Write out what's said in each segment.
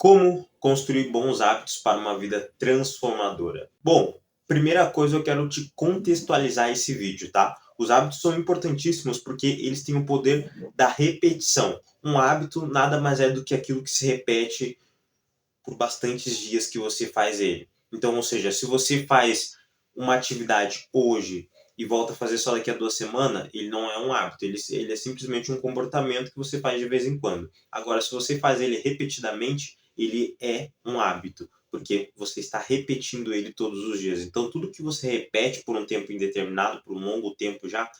Como construir bons hábitos para uma vida transformadora? Bom, primeira coisa eu quero te contextualizar esse vídeo, tá? Os hábitos são importantíssimos porque eles têm o poder da repetição. Um hábito nada mais é do que aquilo que se repete por bastantes dias que você faz ele. Então, ou seja, se você faz uma atividade hoje e volta a fazer só daqui a 2 semanas, ele não é um hábito, ele é simplesmente um comportamento que você faz de vez em quando. Agora, se você faz ele repetidamente, ele é um hábito, porque você está repetindo ele todos os dias. Então, tudo que você repete por um tempo indeterminado, por um longo tempo já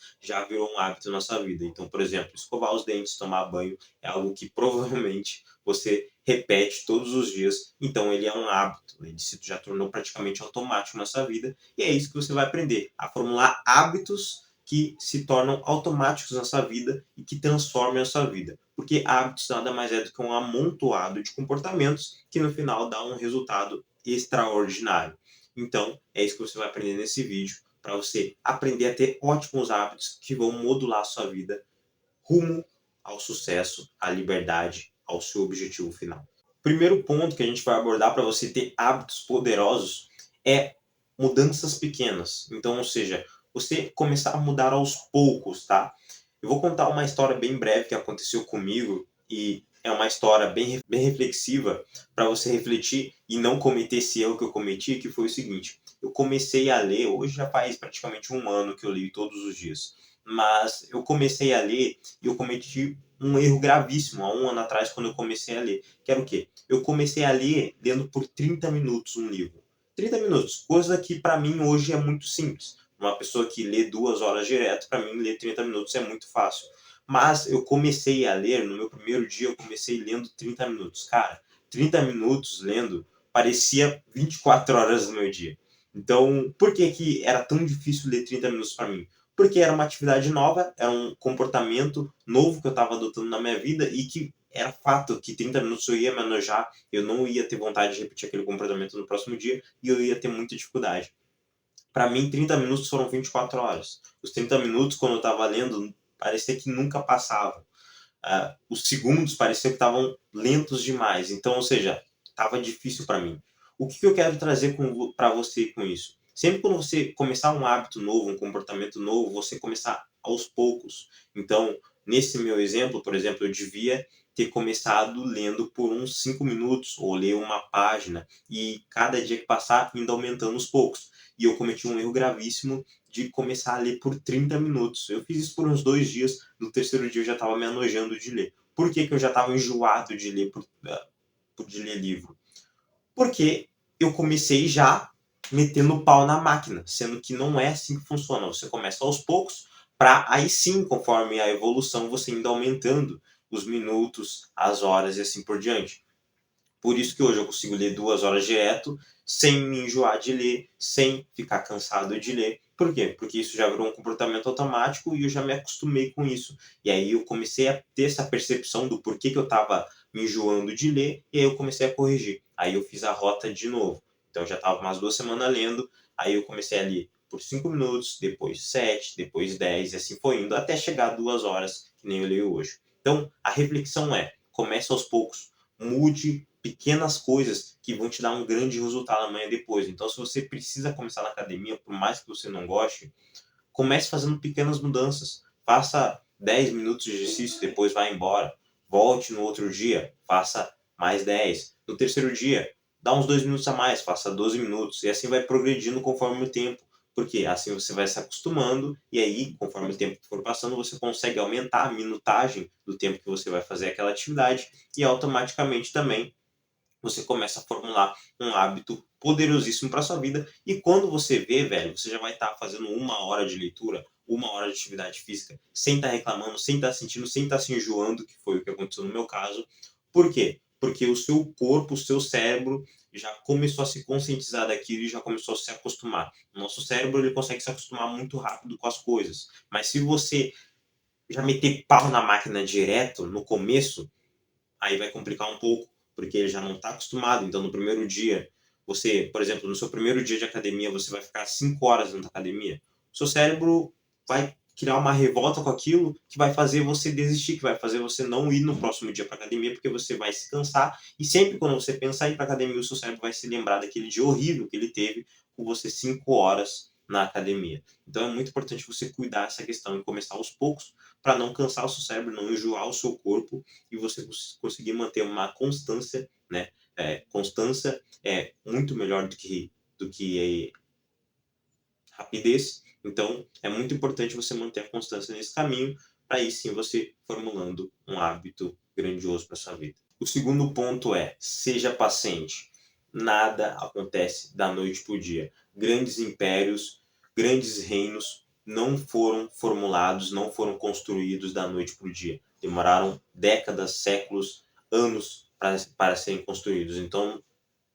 virou um hábito na sua vida. Então, por exemplo, escovar os dentes, tomar banho, é algo que provavelmente você repete todos os dias, então ele é um hábito, ele se já tornou praticamente automático na sua vida, e é isso que você vai aprender, a formular hábitos que se tornam automáticos na sua vida e que transformem a sua vida. Porque hábitos nada mais é do que um amontoado de comportamentos que no final dá um resultado extraordinário. Então, é isso que você vai aprender nesse vídeo, para você aprender a ter ótimos hábitos que vão modular a sua vida rumo ao sucesso, à liberdade, ao seu objetivo final. Primeiro ponto que a gente vai abordar para você ter hábitos poderosos é mudanças pequenas. Então, ou seja, você começar a mudar aos poucos, tá? Eu vou contar uma história bem breve que aconteceu comigo e é uma história bem reflexiva para você refletir e não cometer esse erro que eu cometi, que foi o seguinte. Eu comecei a ler, hoje já faz praticamente um ano que eu leio todos os dias, mas eu comecei a ler e eu cometi um erro gravíssimo há um ano atrás quando eu comecei a ler, que era o quê? Eu comecei a ler lendo por 30 minutos um livro. 30 minutos, coisa que para mim hoje é muito simples. Uma pessoa que lê 2 horas direto, para mim ler 30 minutos é muito fácil. Mas eu comecei a ler, no meu primeiro dia eu comecei lendo 30 minutos. Cara, 30 minutos lendo parecia 24 horas do meu dia. Então, por que que era tão difícil ler 30 minutos para mim? Porque era uma atividade nova, era um comportamento novo que eu estava adotando na minha vida e que era fato que 30 minutos eu ia me enojar, eu não ia ter vontade de repetir aquele comportamento no próximo dia e eu ia ter muita dificuldade. Para mim, 30 minutos foram 24 horas. Os 30 minutos, quando eu estava lendo, parecia que nunca passavam. Os segundos pareciam que estavam lentos demais. Então, ou seja, estava difícil para mim. O que eu quero trazer para você com isso? Sempre quando você começar um hábito novo, um comportamento novo, você começar aos poucos. Então, nesse meu exemplo, por exemplo, eu devia ter começado lendo por uns 5 minutos ou ler uma página e cada dia que passar indo aumentando aos poucos. E eu cometi um erro gravíssimo de começar a ler por 30 minutos. Eu fiz isso por uns 2 dias, no terceiro dia eu já estava me enojando de ler. Por que, que eu já estava enjoado de ler, de ler livro? Porque eu comecei já metendo o pau na máquina, sendo que não é assim que funciona. Você começa aos poucos, para aí sim, conforme a evolução, você indo aumentando os minutos, as horas e assim por diante. Por isso que hoje eu consigo ler 2 horas direto, sem me enjoar de ler, sem ficar cansado de ler. Por quê? Porque isso já virou um comportamento automático e eu já me acostumei com isso. E aí eu comecei a ter essa percepção do porquê que eu estava me enjoando de ler, e aí eu comecei a corrigir. Aí eu fiz a rota de novo. Então eu já estava umas 2 semanas lendo, aí eu comecei a ler por 5 minutos, depois 7, depois 10, e assim foi indo, até chegar a 2 horas, que nem eu leio hoje. Então a reflexão é, comece aos poucos, mude pequenas coisas que vão te dar um grande resultado amanhã depois. Então, se você precisa começar na academia, por mais que você não goste, comece fazendo pequenas mudanças. Faça 10 minutos de exercício, depois vá embora. Volte no outro dia, faça mais 10. No terceiro dia, dá uns 2 minutos a mais, faça 12 minutos. E assim vai progredindo conforme o tempo. Porque assim você vai se acostumando e aí, conforme o tempo for passando, você consegue aumentar a minutagem do tempo que você vai fazer aquela atividade e automaticamente também você começa a formular um hábito poderosíssimo para sua vida. E quando você vê, velho, você já vai estar fazendo 1 hora de leitura, 1 hora de atividade física, sem estar reclamando, sem estar sentindo, sem estar se enjoando, que foi o que aconteceu no meu caso. Por quê? Porque o seu corpo, o seu cérebro já começou a se conscientizar daquilo e já começou a se acostumar. O nosso cérebro ele consegue se acostumar muito rápido com as coisas. Mas se você já meter pau na máquina direto no começo, aí vai complicar um pouco, porque ele já não está acostumado. Então, no primeiro dia, você, por exemplo, no seu primeiro dia de academia, você vai ficar 5 horas dentro da academia. O seu cérebro vai criar uma revolta com aquilo que vai fazer você desistir, que vai fazer você não ir no próximo dia para academia, porque você vai se cansar. E sempre quando você pensar em ir para academia, o seu cérebro vai se lembrar daquele dia horrível que ele teve com você 5 horas na academia. Então é muito importante você cuidar dessa questão e começar aos poucos para não cansar o seu cérebro, não enjoar o seu corpo e você conseguir manter uma constância, né? Constância é muito melhor do que rapidez. Então, é muito importante você manter a constância nesse caminho, para aí sim você formulando um hábito grandioso para sua vida. O segundo ponto é: seja paciente. Nada acontece da noite para o dia. Grandes impérios, grandes reinos não foram formulados, não foram construídos da noite para o dia. Demoraram décadas, séculos, anos para serem construídos. Então,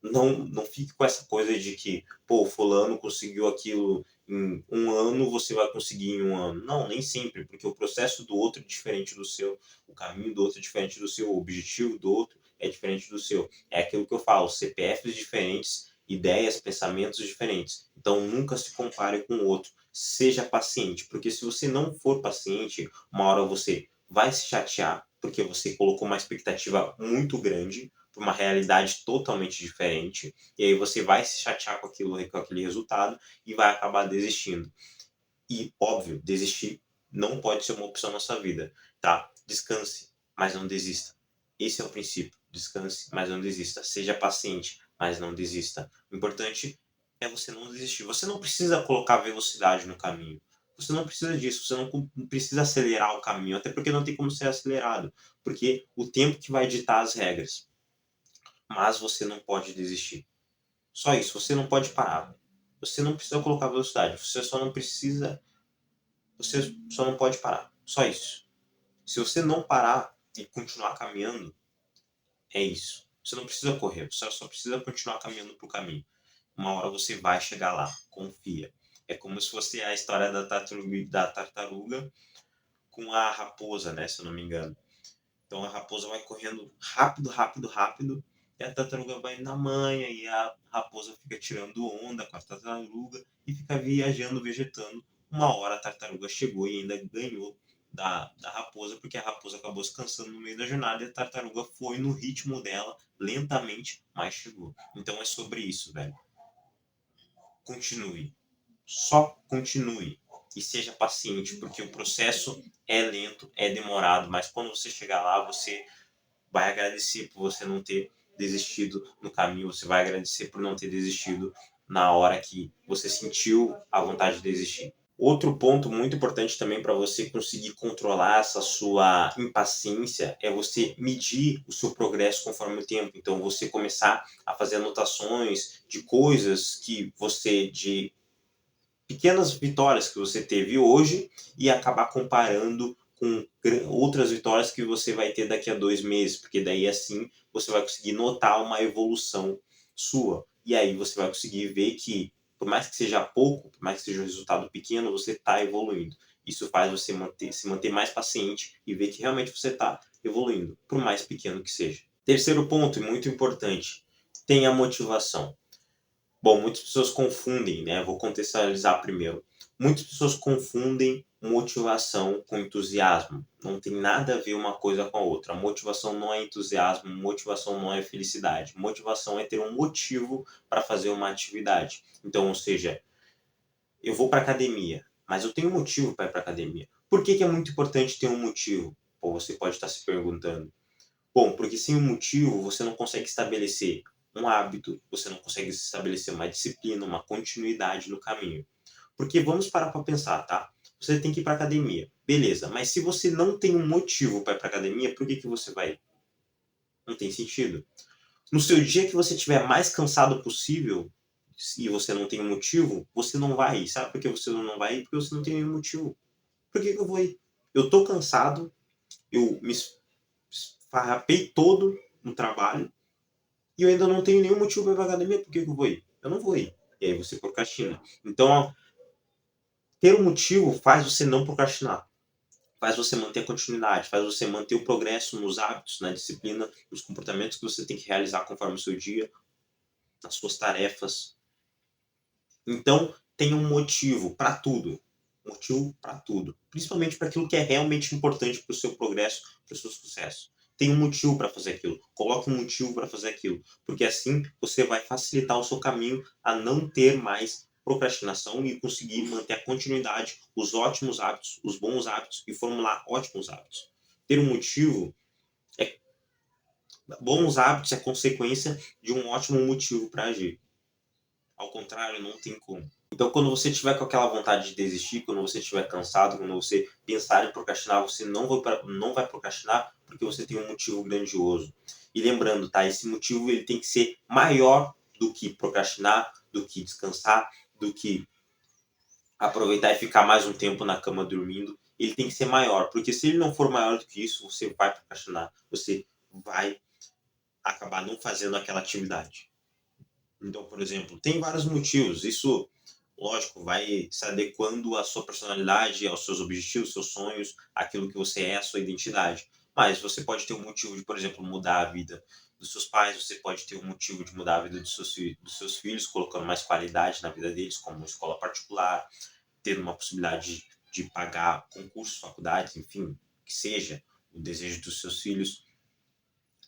não fique com essa coisa de que, pô, fulano conseguiu aquilo em um ano, você vai conseguir em um ano. Não, nem sempre, porque o processo do outro é diferente do seu, o caminho do outro é diferente do seu, o objetivo do outro é diferente do seu. É aquilo que eu falo, CPFs diferentes, ideias, pensamentos diferentes. Então nunca se compare com o outro. Seja paciente, porque se você não for paciente, uma hora você vai se chatear, porque você colocou uma expectativa muito grande, para uma realidade totalmente diferente, e aí você vai se chatear com aquele resultado e vai acabar desistindo. E, óbvio, desistir não pode ser uma opção na sua vida, tá? Descanse, mas não desista. Esse é o princípio. Descanse, mas não desista. Seja paciente, mas não desista. O importante é você não desistir. Você não precisa colocar velocidade no caminho. Você não precisa disso. Você não precisa acelerar o caminho, até porque não tem como ser acelerado. Porque o tempo que vai ditar as regras. Mas você não pode desistir. Só isso, você não pode parar. Você não precisa colocar velocidade, você só não pode parar. Só isso. Se você não parar e continuar caminhando, é isso. Você não precisa correr, você só precisa continuar caminhando pro caminho. Uma hora você vai chegar lá, confia. É como se fosse a história da tartaruga com a raposa, né, se eu não me engano. Então a raposa vai correndo rápido, rápido, rápido, e a tartaruga vai na manha, e a raposa fica tirando onda com a tartaruga e fica viajando, vegetando. Uma hora a tartaruga chegou e ainda ganhou da raposa, porque a raposa acabou se cansando no meio da jornada e a tartaruga foi no ritmo dela, lentamente, mas chegou. Então é sobre isso, velho. Continue. Só continue. E seja paciente, porque o processo é lento, é demorado, mas quando você chegar lá, você vai agradecer por você não ter desistido no caminho, você vai agradecer por não ter desistido na hora que você sentiu a vontade de desistir. Outro ponto muito importante também para você conseguir controlar essa sua impaciência é você medir o seu progresso conforme o tempo. Então, você começar a fazer anotações de coisas de pequenas vitórias que você teve hoje e acabar comparando com outras vitórias que você vai ter daqui a 2 meses, porque daí assim você vai conseguir notar uma evolução sua. E aí você vai conseguir ver que, por mais que seja pouco, por mais que seja um resultado pequeno, você está evoluindo. Isso faz você se manter mais paciente e ver que realmente você está evoluindo, por mais pequeno que seja. Terceiro ponto, e muito importante, tenha motivação. Bom, muitas pessoas confundem, né? Vou contextualizar primeiro. Muitas pessoas confundem motivação com entusiasmo. Não tem nada a ver uma coisa com a outra. Motivação não é entusiasmo, motivação não é felicidade. Motivação é ter um motivo para fazer uma atividade. Então, ou seja, eu vou para academia, mas eu tenho um motivo para ir para academia. Por que é muito importante ter um motivo? Ou você pode estar se perguntando. Bom, porque sem um motivo você não consegue estabelecer um hábito, você não consegue estabelecer uma disciplina, uma continuidade no caminho. Porque vamos parar para pensar, tá? Você tem que ir para academia, beleza, mas se você não tem um motivo para ir para academia, por que você vai? Não tem sentido. No seu dia que você estiver mais cansado possível, e você não tem um motivo, você não vai ir. Sabe por que você não vai ir? Porque você não tem nenhum motivo. Por que eu vou ir? Eu tô cansado, eu me esfarrapei todo no trabalho, e eu ainda não tenho nenhum motivo para ir pra academia, por que eu vou ir? Eu não vou ir. E aí você procrastina. Então, ter um motivo faz você não procrastinar. Faz você manter a continuidade, faz você manter o progresso nos hábitos, na disciplina, nos comportamentos que você tem que realizar conforme o seu dia, nas suas tarefas. Então, tenha um motivo para tudo. Motivo para tudo, principalmente para aquilo que é realmente importante para o seu progresso, para o seu sucesso. Tem um motivo para fazer aquilo, coloque um motivo para fazer aquilo, porque assim você vai facilitar o seu caminho a não ter mais procrastinação e conseguir manter a continuidade, os ótimos hábitos, os bons hábitos e formular ótimos hábitos. Ter um motivo é bons hábitos é consequência de um ótimo motivo para agir. Ao contrário, não tem como. Então, quando você tiver com aquela vontade de desistir, quando você estiver cansado, quando você pensar em procrastinar, você não vai procrastinar porque você tem um motivo grandioso. E lembrando, tá? Esse motivo ele tem que ser maior do que procrastinar, do que descansar, do que aproveitar e ficar mais um tempo na cama dormindo. Ele tem que ser maior, porque se ele não for maior do que isso, você vai procrastinar, você vai acabar não fazendo aquela atividade. Então, por exemplo, tem vários motivos. Isso, lógico, vai se adequando à sua personalidade, aos seus objetivos, seus sonhos, aquilo que você é, a sua identidade. Mas você pode ter um motivo de, por exemplo, mudar a vida dos seus pais, você pode ter um motivo de mudar a vida dos seus filhos, colocando mais qualidade na vida deles, como uma escola particular, tendo uma possibilidade de pagar concursos, faculdades, enfim, que seja o desejo dos seus filhos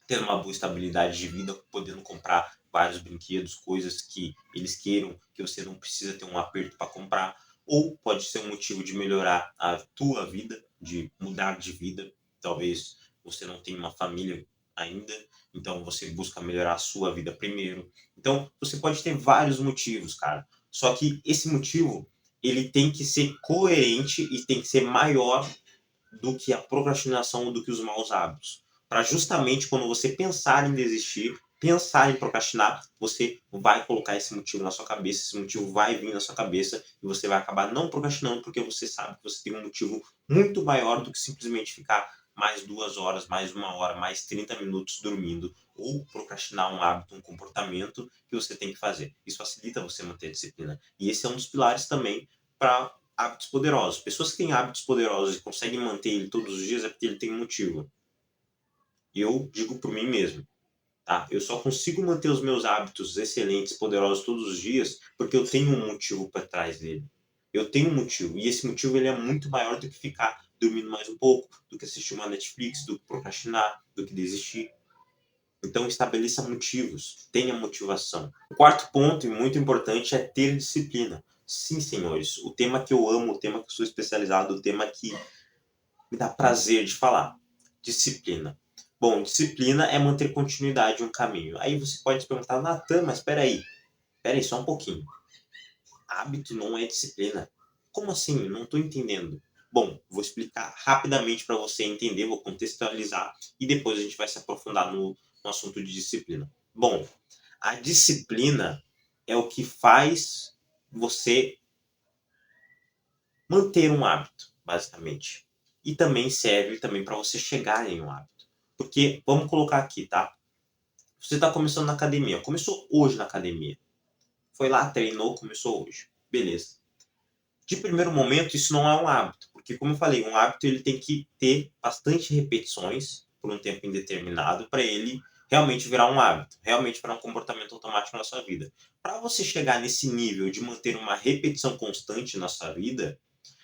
ter uma boa estabilidade de vida, podendo comprar vários brinquedos, coisas que eles queiram, que você não precisa ter um aperto para comprar, ou pode ser um motivo de melhorar a tua vida, de mudar de vida. Talvez você não tenha uma família ainda, então você busca melhorar a sua vida primeiro. Então, você pode ter vários motivos, cara. Só que esse motivo, ele tem que ser coerente e tem que ser maior do que a procrastinação, do que os maus hábitos. Para justamente quando você pensar em desistir, pensar em procrastinar, você vai colocar esse motivo na sua cabeça, esse motivo vai vir na sua cabeça e você vai acabar não procrastinando porque você sabe que você tem um motivo muito maior do que simplesmente ficar mais 2 horas, mais 1 hora, mais 30 minutos dormindo ou procrastinar um hábito, um comportamento que você tem que fazer. Isso facilita você manter a disciplina. E esse é um dos pilares também para hábitos poderosos. Pessoas que têm hábitos poderosos e conseguem manter ele todos os dias é porque ele tem um motivo. E eu digo por mim mesmo, tá? Eu só consigo manter os meus hábitos excelentes, poderosos todos os dias porque eu tenho um motivo por trás dele. Eu tenho um motivo e esse motivo ele é muito maior do que ficar dormindo mais um pouco, do que assistir uma Netflix, do que procrastinar, do que desistir. Então estabeleça motivos, tenha motivação. O quarto ponto, e muito importante, é ter disciplina. Sim, senhores, o tema que eu amo, o tema que eu sou especializado, o tema que me dá prazer de falar. Disciplina. Bom, disciplina é manter continuidade em um caminho. Aí você pode se perguntar, Natan, mas peraí, só um pouquinho. Hábito não é disciplina. Como assim? Não estou entendendo. Bom, vou explicar rapidamente para você entender, vou contextualizar e depois a gente vai se aprofundar no assunto de disciplina. Bom, a disciplina é o que faz você manter um hábito, basicamente. E também serve também para você chegar em um hábito. Porque, vamos colocar aqui, tá? Você está começando na academia, começou hoje na academia. Foi lá, treinou, começou hoje. Beleza. De primeiro momento, isso não é um hábito, porque como eu falei, um hábito ele tem que ter bastante repetições por um tempo indeterminado para ele realmente virar um hábito, realmente virar um comportamento automático na sua vida. Para você chegar nesse nível de manter uma repetição constante na sua vida,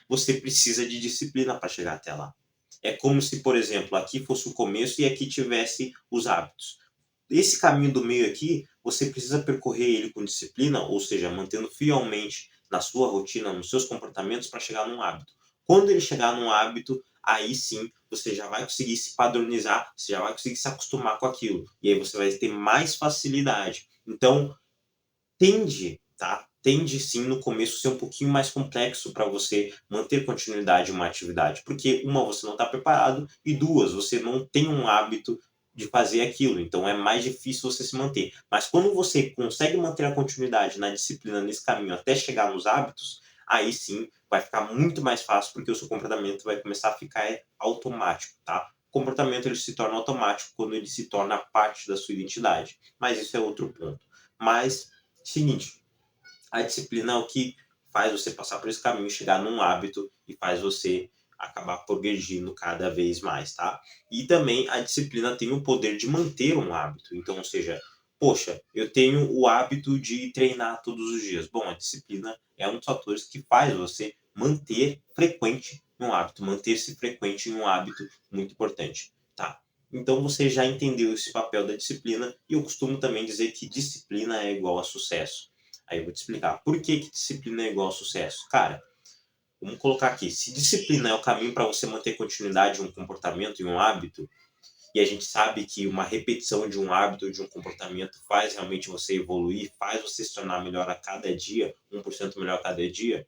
você precisa de disciplina para chegar até lá. É como se, por exemplo, aqui fosse o começo e aqui tivesse os hábitos. Esse caminho do meio aqui, você precisa percorrer ele com disciplina, ou seja, mantendo fielmente na sua rotina, nos seus comportamentos para chegar num hábito. Quando ele chegar num hábito, aí sim você já vai conseguir se padronizar, você já vai conseguir se acostumar com aquilo. E aí você vai ter mais facilidade. Então, tende, tá? Tende sim no começo ser um pouquinho mais complexo para você manter continuidade em uma atividade, porque uma, você não está preparado e duas, você não tem um hábito de fazer aquilo, então é mais difícil você se manter. Mas quando você consegue manter a continuidade na disciplina, nesse caminho, até chegar nos hábitos, aí sim vai ficar muito mais fácil, porque o seu comportamento vai começar a ficar automático, tá? O comportamento ele se torna automático quando ele se torna parte da sua identidade, mas isso é outro ponto. Mas seguinte, a disciplina é o que faz você passar por esse caminho, chegar num hábito e faz você acabar progredindo cada vez mais, tá? E também a disciplina tem o poder de manter um hábito. Então, ou seja, poxa, eu tenho o hábito de treinar todos os dias. Bom, a disciplina é um dos fatores que faz você manter frequente em um hábito, manter-se frequente em um hábito muito importante, tá? Então você já entendeu esse papel da disciplina e eu costumo também dizer que disciplina é igual a sucesso. Aí eu vou te explicar por que que disciplina é igual a sucesso. Cara, vamos colocar aqui, se disciplina é o caminho para você manter continuidade em um comportamento, em um hábito, e a gente sabe que uma repetição de um hábito, de um comportamento, faz realmente você evoluir, faz você se tornar melhor a cada dia, 1% melhor a cada dia.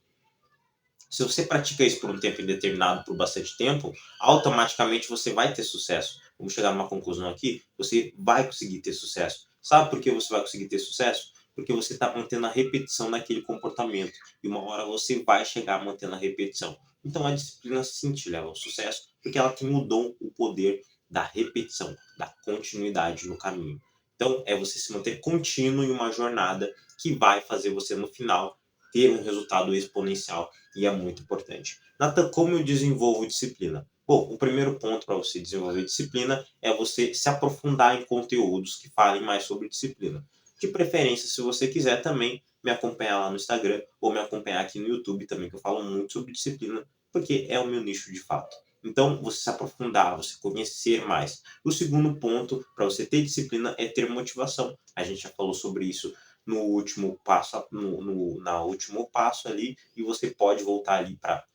Se você pratica isso por um tempo indeterminado, por bastante tempo, automaticamente você vai ter sucesso. Vamos chegar numa conclusão aqui, você vai conseguir ter sucesso. Sabe por que você vai conseguir ter sucesso? Porque você está mantendo a repetição daquele comportamento. E uma hora você vai chegar mantendo a repetição. Então a disciplina sim te leva ao sucesso, porque ela tem o dom, o poder da repetição, da continuidade no caminho. Então é você se manter contínuo em uma jornada que vai fazer você no final ter um resultado exponencial e é muito importante. Nathan, como eu desenvolvo disciplina? Bom, o primeiro ponto para você desenvolver disciplina é você se aprofundar em conteúdos que falem mais sobre disciplina. De preferência, se você quiser também me acompanhar lá no Instagram ou me acompanhar aqui no YouTube também, que eu falo muito sobre disciplina, porque é o meu nicho de fato. Então, você se aprofundar, você conhecer mais. O segundo ponto para você ter disciplina é ter motivação. A gente já falou sobre isso no último passo, na último passo ali, e você pode voltar ali para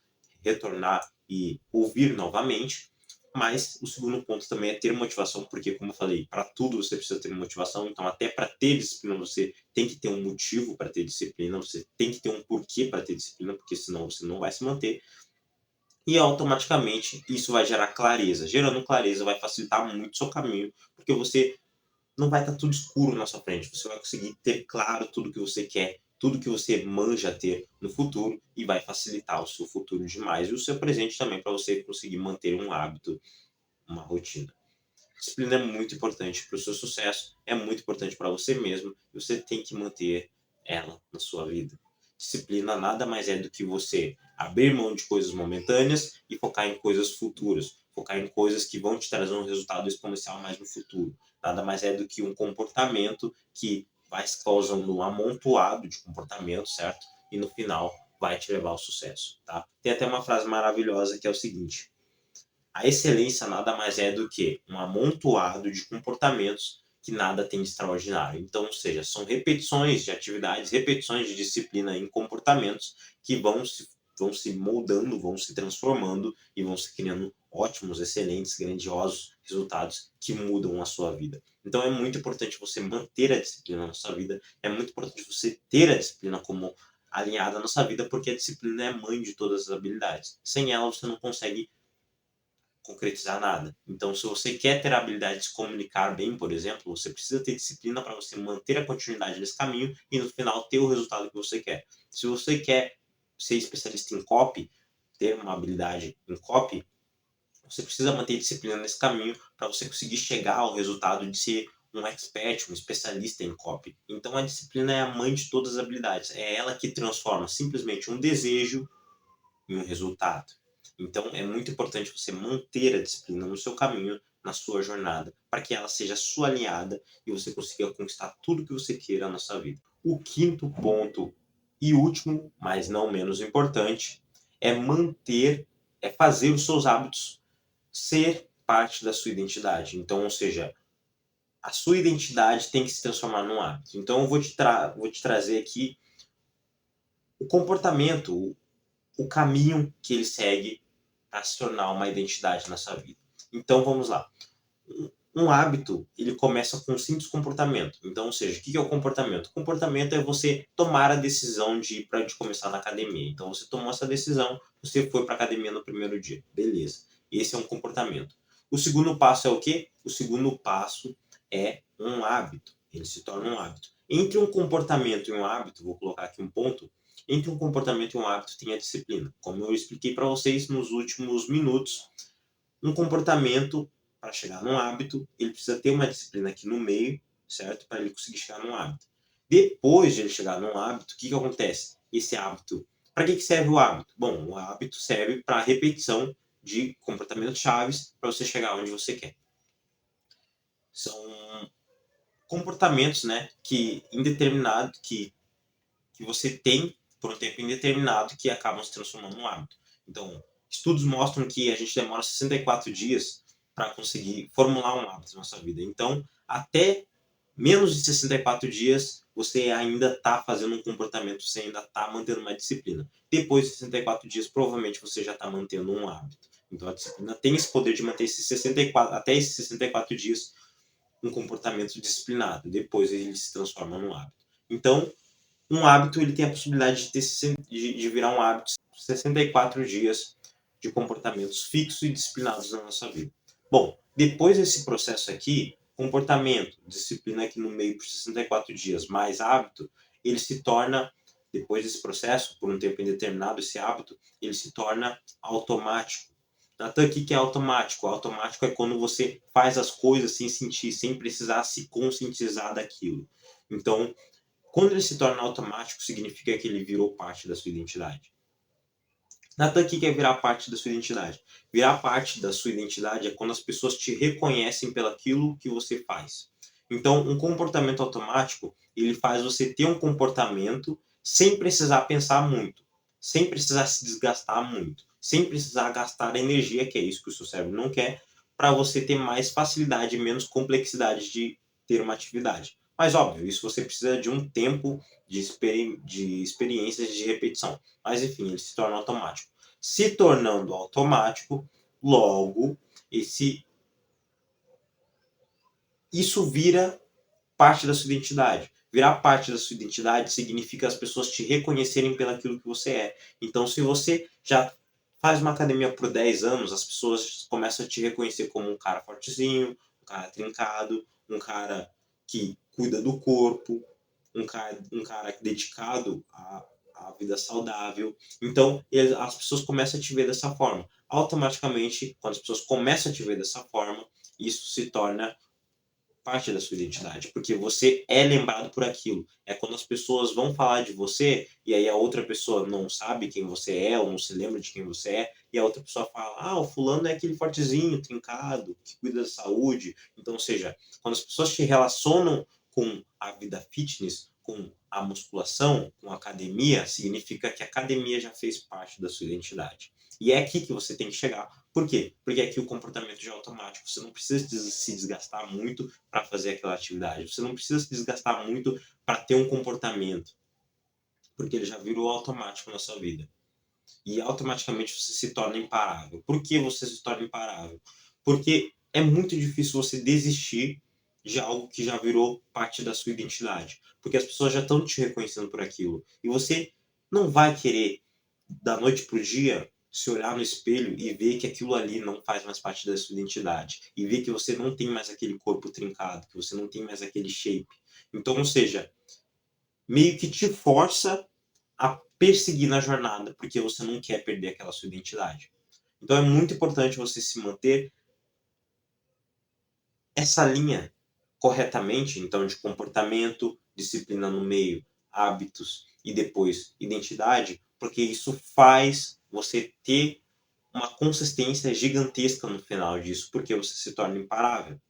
retornar e ouvir novamente. Mas o segundo ponto também é ter motivação, porque, como eu falei, para tudo você precisa ter motivação. Então, até para ter disciplina, você tem que ter um motivo para ter disciplina, você tem que ter um porquê para ter disciplina, porque senão você não vai se manter. E automaticamente isso vai gerar clareza. Gerando clareza, vai facilitar muito o seu caminho, porque você não vai estar tudo escuro na sua frente. Você vai conseguir ter claro tudo que você quer, tudo que você manja ter no futuro e vai facilitar o seu futuro demais e o seu presente também para você conseguir manter um hábito, uma rotina. Disciplina é muito importante para o seu sucesso, é muito importante para você mesmo e você tem que manter ela na sua vida. Disciplina nada mais é do que você abrir mão de coisas momentâneas e focar em coisas futuras, focar em coisas que vão te trazer um resultado exponencial mais no futuro. Nada mais é do que um comportamento que vai se causando um amontoado de comportamentos, certo? E no final vai te levar ao sucesso, tá? Tem até uma frase maravilhosa que é o seguinte: a excelência nada mais é do que um amontoado de comportamentos que nada tem de extraordinário. Então, ou seja, são repetições de atividades, repetições de disciplina em comportamentos que vão se moldando, vão se transformando e vão se criando ótimos, excelentes, grandiosos resultados que mudam a sua vida. Então é muito importante você manter a disciplina na sua vida, é muito importante você ter a disciplina como alinhada na sua vida, porque a disciplina é a mãe de todas as habilidades. Sem ela você não consegue concretizar nada. Então, se você quer ter a habilidade de se comunicar bem, por exemplo, você precisa ter disciplina para você manter a continuidade desse caminho e no final ter o resultado que você quer. Se você quer ser especialista em copy, ter uma habilidade em copy, você precisa manter disciplina nesse caminho para você conseguir chegar ao resultado de ser um expert, um especialista em copy. Então a disciplina é a mãe de todas as habilidades. É ela que transforma simplesmente um desejo em um resultado. Então é muito importante você manter a disciplina no seu caminho, na sua jornada, para que ela seja sua aliada e você consiga conquistar tudo que você queira na sua vida. O quinto ponto e último, mas não menos importante, é é fazer os seus hábitos ser parte da sua identidade. Então, ou seja, a sua identidade tem que se transformar num hábito. Então, eu vou te trazer aqui o comportamento, o caminho que ele segue para se tornar uma identidade na sua vida. Então vamos lá. Um hábito, ele começa com um simples comportamento. Então, ou seja, o que é o comportamento? O comportamento é você tomar a decisão de começar na academia. Então, você tomou essa decisão, você foi para a academia no primeiro dia. Beleza. Esse é um comportamento. O segundo passo é o quê? O segundo passo é um hábito. Ele se torna um hábito. Entre um comportamento e um hábito, vou colocar aqui um ponto, entre um comportamento e um hábito tem a disciplina. Como eu expliquei para vocês nos últimos minutos, um comportamento, para chegar num hábito, ele precisa ter uma disciplina aqui no meio, certo? Para ele conseguir chegar num hábito. Depois de ele chegar num hábito, o que acontece? Esse hábito, para que serve o hábito? Bom, o hábito serve para a repetição de comportamentos chaves para você chegar onde você quer. São comportamentos, né, que indeterminado que você tem por um tempo indeterminado que acabam se transformando num hábito. Então, estudos mostram que a gente demora 64 dias para conseguir formular um hábito na nossa vida. Então, até menos de 64 dias, você ainda está fazendo um comportamento, você ainda está mantendo uma disciplina. Depois de 64 dias, provavelmente você já está mantendo um hábito. Então, a disciplina tem esse poder de manter até esses 64 dias um comportamento disciplinado. Depois ele se transforma num hábito. Então, um hábito ele tem a possibilidade de virar um hábito 64 dias de comportamentos fixos e disciplinados na nossa vida. Bom, depois desse processo aqui, comportamento, disciplina aqui no meio por 64 dias, mais hábito, ele se torna, depois desse processo, por um tempo indeterminado, esse hábito, ele se torna automático. Natan, o que é automático? Automático é quando você faz as coisas sem sentir, sem precisar se conscientizar daquilo. Então, quando ele se torna automático, significa que ele virou parte da sua identidade. Natan, o que é virar parte da sua identidade? Virar parte da sua identidade é quando as pessoas te reconhecem pelaquilo que você faz. Então, um comportamento automático, ele faz você ter um comportamento sem precisar pensar muito, sem precisar se desgastar muito, sem precisar gastar energia, que é isso que o seu cérebro não quer, para você ter mais facilidade e menos complexidade de ter uma atividade. Mas, óbvio, isso você precisa de um tempo de experiências de repetição. Mas, enfim, ele se torna automático. Se tornando automático, logo, isso vira parte da sua identidade. Virar parte da sua identidade significa as pessoas te reconhecerem pelaquilo que você é. Então, se você já faz uma academia por 10 anos, as pessoas começam a te reconhecer como um cara fortezinho, um cara trincado, um cara que cuida do corpo, um cara dedicado à vida saudável. Então, as pessoas começam a te ver dessa forma. Automaticamente, quando as pessoas começam a te ver dessa forma, isso se torna parte da sua identidade, porque você é lembrado por aquilo. É quando as pessoas vão falar de você e aí a outra pessoa não sabe quem você é ou não se lembra de quem você é e a outra pessoa fala: "Ah, o fulano é aquele fortezinho, trincado, que cuida da saúde". Então, ou seja, quando as pessoas te relacionam com a vida fitness, com a musculação, com a academia, significa que a academia já fez parte da sua identidade. E é aqui que você tem que chegar. Por quê? Porque aqui o comportamento já é automático. Você não precisa se desgastar muito para fazer aquela atividade. Você não precisa se desgastar muito para ter um comportamento, porque ele já virou automático na sua vida. E automaticamente você se torna imparável. Por que você se torna imparável? Porque é muito difícil você desistir de algo que já virou parte da sua identidade. Porque as pessoas já estão te reconhecendo por aquilo. E você não vai querer, da noite para o dia, se olhar no espelho e ver que aquilo ali não faz mais parte da sua identidade. E ver que você não tem mais aquele corpo trincado, que você não tem mais aquele shape. Então, ou seja, meio que te força a perseguir na jornada, porque você não quer perder aquela sua identidade. Então é muito importante você se manter essa linha corretamente, então de comportamento, disciplina no meio, hábitos e depois identidade, porque isso faz você ter uma consistência gigantesca no final disso, porque você se torna imparável.